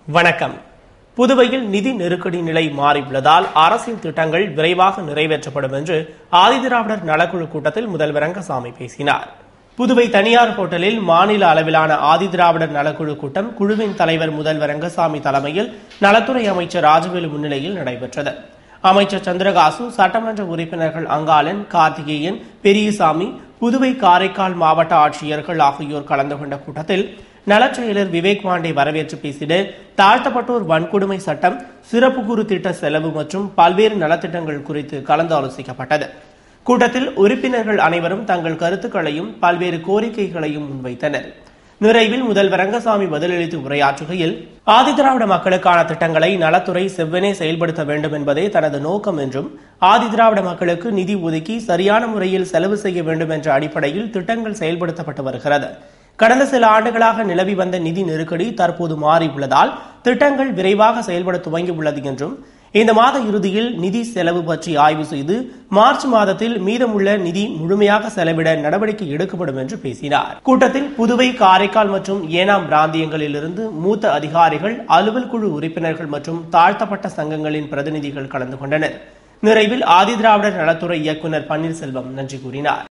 வணக்கம். புதுவையில் நிதி நெருக்கடி நிலை மாறியுள்ளதால் அரசின் திட்டங்கள் விரைவாக நிறைவேற்றப்படும் என்று ஆதிதிராவிடர் நலக்குழு கூட்டத்தில் முதல்வர் ரங்கசாமி பேசினார். புதுவை தனியார் ஹோட்டலில் மாநில அளவிலான ஆதிதிராவிடர் நலக்குழு கூட்டம் குழுவின் தலைவர் முதல்வர் ரங்கசாமி தலைமையில் நலத்துறை அமைச்சர் ராஜவேலு முன்னிலையில் நடைபெற்றது. அமைச்சர் சந்திரகாசு, சட்டமன்ற உறுப்பினர்கள் அங்காளன், கார்த்திகேயன், பெரியசாமி, புதுவை காரைக்கால் மாவட்ட ஆட்சியர்கள் ஆகியோர் கலந்து கொண்ட கூட்டத்தில் நலச்செயலர் விவேக் பாண்டே வரவேற்று பேசிட தாழ்த்தப்பட்டோர் வன்கொடுமை சட்டம், சிறப்பு குறு திட்ட செலவு மற்றும் பல்வேறு நலத்திட்டங்கள் குறித்து கலந்து ஆலோசிக்கப்பட்டது. கூட்டத்தில் உறுப்பினர்கள் அனைவரும் தங்கள் கருத்துக்களையும் பல்வேறு கோரிக்கைகளையும் முன்வைத்தனர். நிறைவில் முதல்வர் ரங்கசாமி பதிலளித்து உரையாற்றுகையில், ஆதிதிராவிட மக்களுக்கான திட்டங்களை நலத்துறை செவ்வனே செயல்படுத்த வேண்டும் என்பதே தனது நோக்கம் என்றும், ஆதிதிராவிட மக்களுக்கு நிதி ஒதுக்கி சரியான முறையில் செலவு செய்ய வேண்டும் என்ற அடிப்படையில் திட்டங்கள் செயல்படுத்தப்பட்டு வருகிறது. கடந்த சில ஆண்டுகளாக நிலவி வந்த நிதி நெருக்கடி தற்போது மாறியுள்ளதால் திட்டங்கள் விரைவாக செயல்பட துவங்கியுள்ளது என்றும், இந்த மாத இறுதியில் நிதி செலவு பற்றி ஆய்வு செய்து மார்ச் மாதத்தில் மீதமுள்ள நிதி முழுமையாக செலவிட நடவடிக்கை எடுக்கப்படும் என்று பேசினார். கூட்டத்தில் புதுவை, காரைக்கால் மற்றும் ஏனாம் பிராந்தியங்களிலிருந்து மூத்த அதிகாரிகள், அலுவல் குழு உறுப்பினர்கள் மற்றும் தாழ்த்தப்பட்ட சங்கங்களின் பிரதிநிதிகள் கலந்து கொண்டனர். நிறைவில் ஆதிதிராவிடர் நலத்துறை இயக்குநர் பன்னீர்செல்வம் நன்றி கூறினார்.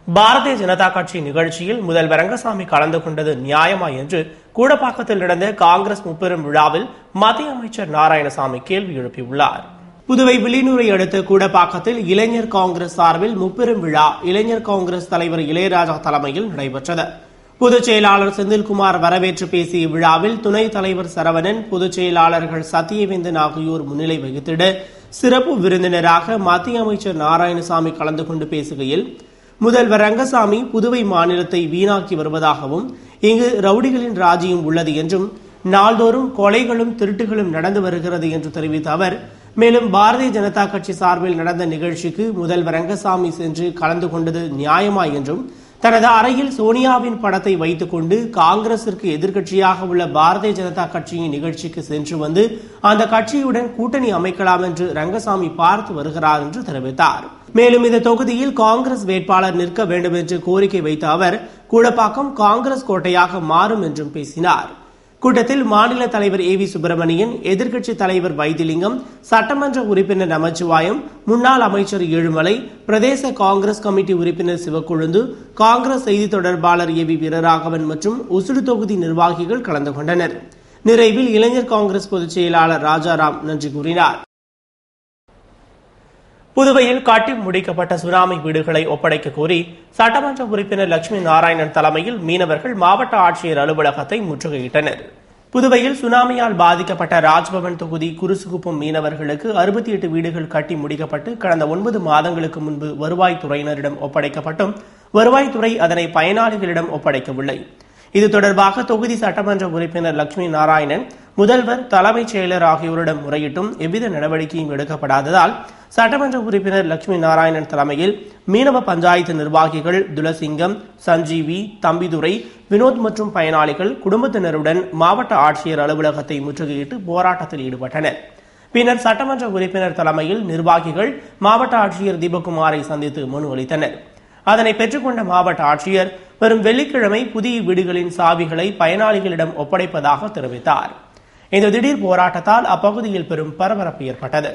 பாரதிய ஜனதா கட்சி நிகழ்ச்சியில் முதல்வர் ரங்கசாமி கலந்து கொண்டது நியாயமா என்று கூடப்பாக்கத்தில் நடந்த காங்கிரஸ் முப்பெரும் விழாவில் மத்திய அமைச்சர் நாராயணசாமி கேள்வி எழுப்பியுள்ளார். புதுவை வில்லியனூரை அடுத்த கூடப்பாக்கத்தில் இளைஞர் காங்கிரஸ் சார்பில் முப்பெரும் விழா இளைஞர் காங்கிரஸ் தலைவர் இளையராஜா தலைமையில் நடைபெற்றது. பொதுச் செயலாளர் செந்தில்குமார் வரவேற்று பேசிய விழாவில் துணைத் தலைவர் சரவணன், பொதுச் செயலாளர்கள் சத்தியவேந்தன் ஆகியோர் முன்னிலை வகித்திட சிறப்பு விருந்தினராக மத்திய அமைச்சர் நாராயணசாமி கலந்து கொண்டு பேசுகையில், முதல்வர் ரங்கசாமி புதுவை மாநிலத்தை வீணாக்கி வருவதாகவும், இங்கு ரவுடிகளின் ராஜ்யம் உள்ளது என்றும், நாள்தோறும் கொலைகளும் திருட்டுகளும் நடந்து வருகிறது என்று தெரிவித்த அவர், மேலும் பாரதிய ஜனதா கட்சி சார்பில் நடந்த நிகழ்ச்சிக்கு முதல்வர் ரங்கசாமி சென்று கலந்து கொண்டது நியாயமா என்றும், தனது அறையில் சோனியாவின் படத்தை வைத்துக் கொண்டு காங்கிரசிற்கு எதிர்க்கட்சியாக உள்ள பாரதிய ஜனதா கட்சியின் நிகழ்ச்சிக்கு சென்று வந்து அந்த கட்சியுடன் கூட்டணி அமைக்கலாம் என்று ரங்கசாமி பார்த்து வருகிறார் என்று தெரிவித்தார். மேலும் இந்த தொகுதியில் காங்கிரஸ் வேட்பாளர் நிற்க வேண்டும் என்று கோரிக்கை வைத்த அவர், கூடப்பாக்கம் காங்கிரஸ் கோட்டையாக மாறும் என்றும் பேசினார். கூட்டத்தில் மாநில தலைவர் ஏவி சுப்பிரமணியன், எதிர்க்கட்சித் தலைவர் வைத்திலிங்கம், சட்டமன்ற உறுப்பினர் நமச்சிவாயம், முன்னாள் அமைச்சர் ஏழுமலை, பிரதேச காங்கிரஸ் கமிட்டி உறுப்பினர் சிவக்கொழுந்து, காங்கிரஸ் செய்தி தொடர்பாளர் ஏவி வீரராகவன் மற்றும் உசுடு தொகுதி நிர்வாகிகள் கலந்து கொண்டனர். நிறைவில் இளைஞர் காங்கிரஸ் பொதுச் செயலாளர் ராஜாராம் நன்றி கூறினார். புதுவையில் கட்டி முடிக்கப்பட்ட சுனாமி வீடுகளை ஒப்படைக்க கோரி சட்டமன்ற உறுப்பினர் லட்சுமி நாராயணன் தலைமையில் மீனவர்கள் மாவட்ட ஆட்சியர் அலுவலகத்தை முற்றுகையிட்டனர். புதுவையில் சுனாமியால் பாதிக்கப்பட்ட ராஜ்பவன் தொகுதி குருசுகுப்பம் மீனவர்களுக்கு 68 வீடுகள் கட்டி முடிக்கப்பட்டு கடந்த 9 மாதங்களுக்கு முன்பு வருவாய்த்துறையினரிடம் ஒப்படைக்கப்பட்டும் வருவாய்த்துறை அதனை பயனாளிகளிடம் ஒப்படைக்கவில்லை. இது தொடர்பாக தொகுதி சட்டமன்ற உறுப்பினர் லட்சுமி நாராயணன் முதல்வர், தலைமைச் செயலர் ஆகியோரிடம் முறையிட்டும் எவ்வித நடவடிக்கையும் எடுக்கப்படாததால் சட்டமன்ற உறுப்பினர் லட்சுமி நாராயணன் தலைமையில் மீனவ பஞ்சாயத்து நிர்வாகிகள் துளசிங்கம், சஞ்சீவி, தம்பிதுரை, வினோத் மற்றும் பயனாளிகள் குடும்பத்தினருடன் மாவட்ட ஆட்சியர் அலுவலகத்தை முற்றுகையிட்டு போராட்டத்தில் ஈடுபட்டனர். பின்னர் சட்டமன்ற உறுப்பினர் தலைமையில் நிர்வாகிகள் மாவட்ட ஆட்சியர் தீபக்குமாரை சந்தித்து மனு அளித்தனர். அதனை பெற்றுக்கொண்ட மாவட்ட ஆட்சியர் வரும் வெள்ளிக்கிழமை புதிய வீடுகளின் சாவிகளை பயனாளிகளிடம் ஒப்படைப்பதாக தெரிவித்தார். இந்த திடீர் போராட்டத்தால் அப்பகுதியில் பெரும் பரபரப்பு ஏற்பட்டது.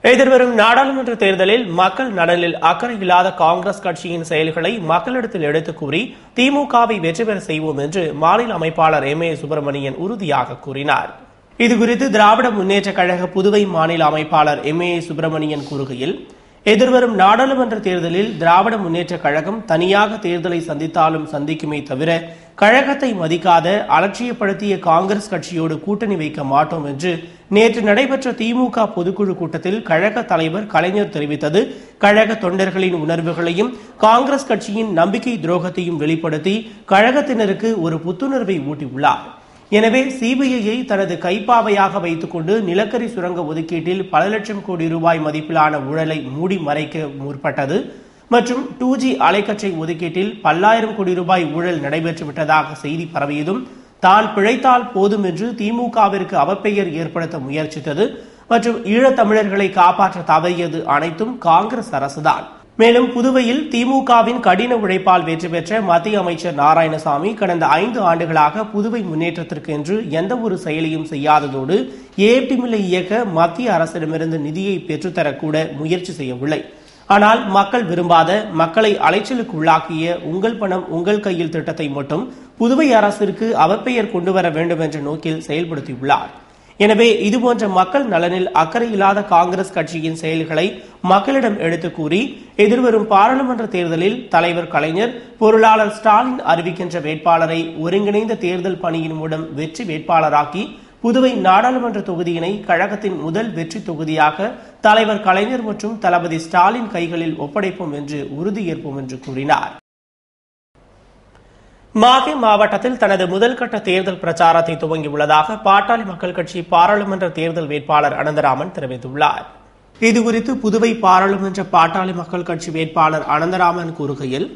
எதிர்வரும் நாடாளுமன்ற தேர்தலில் மக்கள் நலனில் அக்கறை இல்லாத காங்கிரஸ் கட்சியின் செயல்களை மக்களிடத்தில் எடுத்துக் கூறி திமுகவை வெற்றி பெற செய்வோம் என்று மாநில அமைப்பாளர் MA சுப்பிரமணியன் உறுதியாக கூறினார். இதுகுறித்து திராவிட முன்னேற்ற கழக புதுவை மாநில அமைப்பாளர் MA சுப்பிரமணியன் கூறுகையில், எதிர்வரும் நாடாளுமன்ற தேர்தலில் திராவிட முன்னேற்ற கழகம் தனியாக தேர்தலை சந்தித்தாலும் சந்திக்குமே தவிர கழகத்தை மதிக்காத, அலட்சியப்படுத்திய காங்கிரஸ் கட்சியோடு கூட்டணி வைக்க மாட்டோம் என்று நேற்று நடைபெற்ற திமுக பொதுக்குழு கூட்டத்தில் கழக தலைவர் கலைஞர் தெரிவித்தது கழக தொண்டர்களின் உணர்வுகளையும் காங்கிரஸ் கட்சியின் நம்பிக்கை துரோகத்தையும் வெளிப்படுத்தி கழகத்தினருக்கு ஒரு புத்துணர்வை ஊட்டியுள்ளார். எனவே சிபிஐயை தனது கைப்பாவையாக வைத்துக் கொண்டு நிலக்கரி சுரங்க ஒதுக்கீட்டில் பல லட்சம் கோடி ரூபாய் மதிப்பிலான ஊழலை மூடி மறைக்க முற்பட்டது மற்றும் 2G அலைக்கற்றை ஒதுக்கீட்டில் பல்லாயிரம் கோடி ரூபாய் ஊழல் நடைபெற்றுவிட்டதாக செய்தி பரவியதும், தான் பிழைத்தால் போதும் என்று திமுகவிற்கு அவப்பெயர் ஏற்படுத்த முயற்சித்தது மற்றும் ஈழத்தமிழர்களை காப்பாற்ற தவறியது அனைத்தும் காங்கிரஸ் அரசுதான். மேலும் புதுவையில் திமுகவின் கடின உழைப்பால் வெற்றி பெற்ற மத்திய அமைச்சர் நாராயணசாமி கடந்த 5 ஆண்டுகளாக புதுவை முன்னேற்றத்திற்கு என்று எந்த ஒரு செயலையும் செய்யாததோடு ஏடி மில்லை இயக்க மத்திய அரசிடமிருந்து நிதியை பெற்றுத்தரக்கூட முயற்சி செய்யவில்லை. ஆனால் மக்கள் விரும்பாத, மக்களை அலைச்சலுக்கு உள்ளாக்கிய உங்கள் பணம் உங்கள் கையில் திட்டத்தை மட்டும் புதுவை அரசிற்கு அவப்பெயர் கொண்டுவர வேண்டும் என்ற நோக்கில் செயல்படுத்தியுள்ளார். எனவே இதுபோன்ற மக்கள் நலனில் அக்கறை இல்லாத காங்கிரஸ் கட்சியின் செயல்களை மக்களிடம் எடுத்துக் கூறி எதிர்வரும் பாராளுமன்ற தேர்தலில் தலைவர் கலைஞர், பொருளாளர் ஸ்டாலின் அறிவிக்கின்ற வேட்பாளரை ஒருங்கிணைந்த தேர்தல் பணியின் மூலம் வெற்றி வேட்பாளராக்கி புதுவை நாடாளுமன்ற தொகுதியினை கழகத்தின் முதல் வெற்றி தொகுதியாக தலைவர் கலைஞர் மற்றும் தளபதி ஸ்டாலின் கைகளில் ஒப்படைப்போம் என்று உறுதியேற்போம் என்று கூறினார். மாஹே மாவட்டத்தில் தனது முதல் கட்ட தேர்தல் பிரச்சாரத்தை துவங்கியுள்ளதாக பாட்டாளி மக்கள் கட்சி பாராளுமன்ற தேர்தல் வேட்பாளர் அனந்தராமன் தெரிவித்துள்ளார். இதுகுறித்து புதுவை பாராளுமன்ற பாட்டாளி மக்கள் கட்சி வேட்பாளர் அனந்தராமன் கூறுகையில்,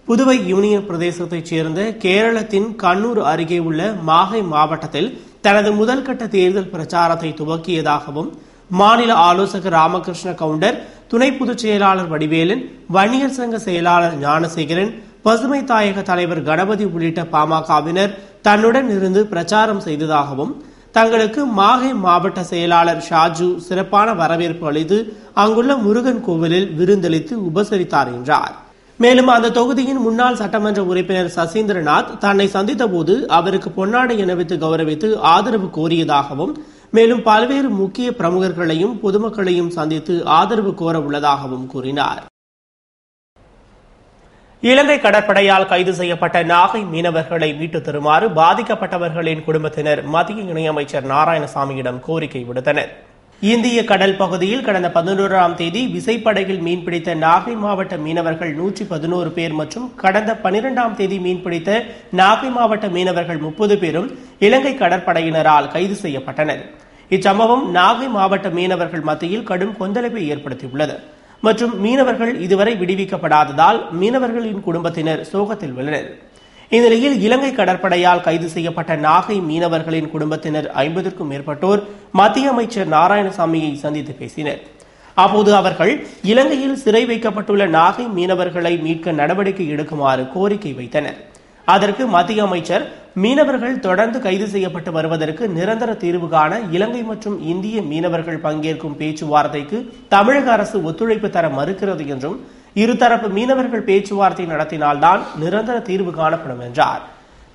புதுவை யூனியன் பிரதேசத்தைச் சேர்ந்த கேரளத்தின் கண்ணூர் அருகே உள்ள மாஹே மாவட்டத்தில் தனது முதல் கட்ட தேர்தல் பிரச்சாரத்தை துவக்கியதாகவும், மாநில ஆலோசகர் ராமகிருஷ்ண கவுண்டர், துணை பொதுச் செயலாளர் வடிவேலன், வன்னியர் சங்க செயலாளர் ஞானசேகரன், பசுமை தாயக தலைவர் கணபதி உள்ளிட்ட பாமகவினர் தன்னுடன் இருந்து பிரச்சாரம் செய்ததாகவும், தங்களுக்கு மாஹே மாவட்ட செயலாளர் ஷாஜு சிறப்பான வரவேற்பு அளித்து அங்குள்ள முருகன் கோவிலில் விருந்தளித்து உபசரித்தார் என்றார். மேலும் அந்த தொகுதியின் முன்னாள் சட்டமன்ற உறுப்பினர் சசீந்திரநாத் தன்னை சந்தித்த போது அவருக்கு பொன்னாடை அணிவித்து கௌரவித்து ஆதரவு கோரியதாகவும், மேலும் பல்வேறு முக்கிய பிரமுகர்களையும் பொதுமக்களையும் சந்தித்து ஆதரவு கோர உள்ளதாகவும் கூறினார். இலங்கை கடற்படையால் கைது செய்யப்பட்ட நாகை மீனவர்களை மீட்டுத் தருமாறு பாதிக்கப்பட்டவர்களின் குடும்பத்தினர் மத்திய இணையமைச்சர் நாராயணசாமியிடம் கோரிக்கை விடுத்தனர். இந்திய கடல் பகுதியில் கடந்த 11ஆம் தேதி விசைப்படகில் மீன்பிடித்த நாகை மாவட்ட மீனவர்கள் 111 பேர் மற்றும் கடந்த 12ஆம் தேதி மீன்பிடித்த நாகை மாவட்ட மீனவர்கள் 30 பேரும் இலங்கை கடற்படையினரால் கைது செய்யப்பட்டனர். இச்சம்பவம் நாகை மாவட்ட மீனவர்கள் மத்தியில் கடும் கொந்தளிப்பை ஏற்படுத்தியுள்ளது மற்றும் மீனவர்கள் இதுவரை விடுவிக்கப்படாததால் மீனவர்களின் குடும்பத்தினர் சோகத்தில் உள்ளனர். இந்நிலையில் இலங்கை கடற்படையால் கைது செய்யப்பட்ட நாகை மீனவர்களின் குடும்பத்தினர் 50க்கும் மேற்பட்டோர் மத்திய அமைச்சர் நாராயணசாமியை சந்தித்து பேசினர். அப்போது அவர்கள் இலங்கையில் சிறை வைக்கப்பட்டுள்ள நாகை மீனவர்களை மீட்க நடவடிக்கை எடுக்குமாறு கோரிக்கை வைத்தனர். அதற்கு மத்திய அமைச்சர், மீனவர்கள் தொடர்ந்து கைது செய்யப்பட்டு வருவதற்கு நிரந்தர தீர்வு காண இலங்கை மற்றும் இந்திய மீனவர்கள் பங்கேற்கும் பேச்சுவார்த்தைக்கு தமிழக அரசு ஒத்துழைப்பு தர மறுக்கிறது என்றும், இருதரப்பு மீனவர்கள் பேச்சுவார்த்தை நடத்தினால்தான் நிரந்தர தீர்வு காணப்படும் என்றார்.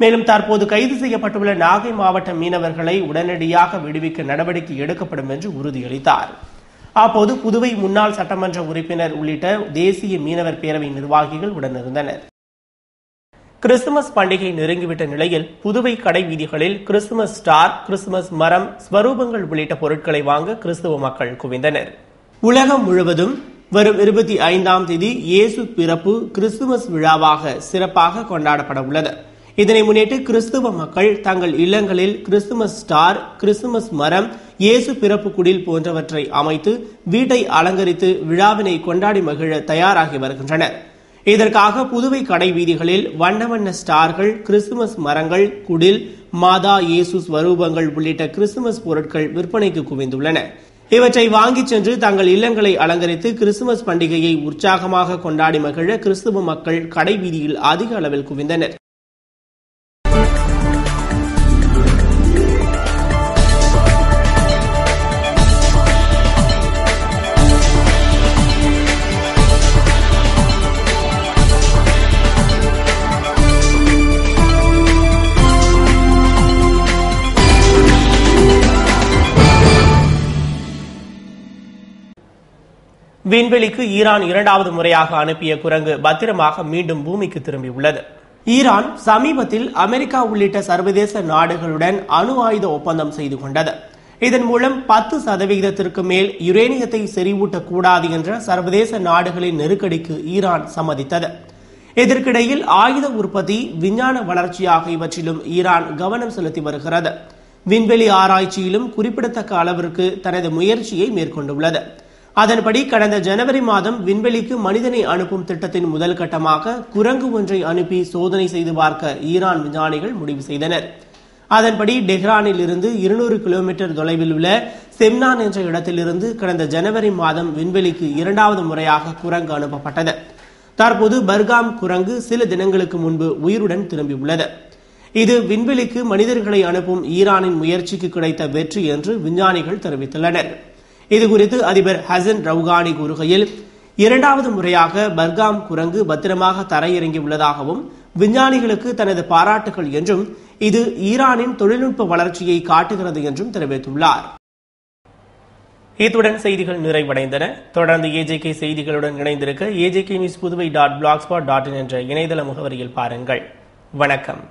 மேலும் தற்போது கைது செய்யப்பட்டுள்ள நாகை மாவட்ட மீனவர்களை உடனடியாக விடுவிக்க நடவடிக்கை எடுக்கப்படும் என்று உறுதியளித்தார். அப்போது புதுவை முன்னாள் சட்டமன்ற உறுப்பினர் உள்ளிட்ட தேசிய மீனவர் பேரவை நிர்வாகிகள் உடனிருந்தனர். கிறிஸ்துமஸ் பண்டிகை நெருங்கிவிட்ட நிலையில் புதுவை கடை வீதிகளில் கிறிஸ்துமஸ் ஸ்டார், கிறிஸ்துமஸ் மரம், ஸ்வரூபங்கள் உள்ளிட்ட பொருட்களை வாங்க கிறிஸ்துவ மக்கள் குவிந்தனர். உலகம் முழுவதும் வரும் 25ஆம் தேதி இயேசு பிறப்பு கிறிஸ்துமஸ் விழாவாக சிறப்பாக கொண்டாடப்பட உள்ளது. இதனை முன்னிட்டு கிறிஸ்துவ மக்கள் தங்கள் இல்லங்களில் கிறிஸ்துமஸ் ஸ்டார், கிறிஸ்துமஸ் மரம், இயேசு பிறப்பு குடில் போன்றவற்றை அமைத்து வீட்டை அலங்கரித்து விழாவினை கொண்டாடி மகிழ தயாராகி வருகின்றனர். இதற்காக புதுவை கடை வீதிகளில் வண்ண வண்ண ஸ்டார்கள், கிறிஸ்துமஸ் மரங்கள், குடில், மாதா, இயேசு ஸ்வரூபங்கள் உள்ளிட்ட கிறிஸ்துமஸ் பொருட்கள் விற்பனைக்கு குவிந்துள்ளன. இவற்றை வாங்கிச் சென்று தங்கள் இல்லங்களை அலங்கரித்து கிறிஸ்துமஸ் பண்டிகையை உற்சாகமாக கொண்டாடி மகிழ கிறிஸ்துவ மக்கள் கடை வீதியில் அதிக அளவில் குவிந்தனர். விண்வெளிக்கு ஈரான் 2வது முறையாக அனுப்பிய குரங்கு பத்திரமாக மீண்டும் பூமிக்கு திரும்பியுள்ளது. ஈரான் சமீபத்தில் அமெரிக்கா உள்ளிட்ட சர்வதேச நாடுகளுடன் அணு ஆயுத ஒப்பந்தம் செய்து கொண்டது. இதன் மூலம் 10% மேல் யுரேனியத்தை செறிவூட்டக்கூடாது என்ற சர்வதேச நாடுகளின் நெருக்கடிக்கு ஈரான் சம்மதித்தது. இதற்கிடையில் ஆயுத உற்பத்தி, விஞ்ஞான வளர்ச்சி ஆகியவற்றிலும் ஈரான் கவனம் செலுத்தி வருகிறது. விண்வெளி ஆராய்ச்சியிலும் குறிப்பிடத்தக்க அளவிற்கு தனது முயற்சியை மேற்கொண்டுள்ளது. அதன்படி கடந்த ஜனவரி மாதம் விண்வெளிக்கு மனிதனை அனுப்பும் திட்டத்தின் முதல் கட்டமாக குரங்கு ஒன்றை அனுப்பி சோதனை செய்து பார்க்க ஈரான் விஞ்ஞானிகள் முடிவு செய்தனர். அதன்படி டெஹ்ரானில் இருந்து 200 கிலோமீட்டர் தொலைவில் உள்ள செம்னான் என்ற இடத்திலிருந்து கடந்த ஜனவரி மாதம் விண்வெளிக்கு இரண்டாவது முறையாக குரங்கு அனுப்பப்பட்டது. தற்போது பர்காம் குரங்கு சில தினங்களுக்கு முன்பு உயிருடன் திரும்பியுள்ளது. இது விண்வெளிக்கு மனிதர்களை அனுப்பும் ஈரானின் முயற்சிக்கு கிடைத்த வெற்றி என்று விஞ்ஞானிகள் தெரிவித்துள்ளனர். இதுகுறித்து அதிபர் ஹசன் ரவுகானி கூறுகையில், இரண்டாவது முறையாக பர்காம் குரங்கு பத்திரமாக தரையிறங்கியுள்ளதாகவும் விஞ்ஞானிகளுக்கு தனது பாராட்டுகள் என்றும் இது ஈரானின் தொழில்நுட்ப வளர்ச்சியை காட்டுகிறது என்றும் தெரிவித்துள்ளார். இத்துடன் செய்திகள் நிறைவடைந்தன. தொடர்ந்து ஏஜேகே செய்திகளுடன் இணைந்திருக்க AJK News Puduvai.blogspot.in என்ற இணையதள முகவரியில் பாருங்கள். வணக்கம்.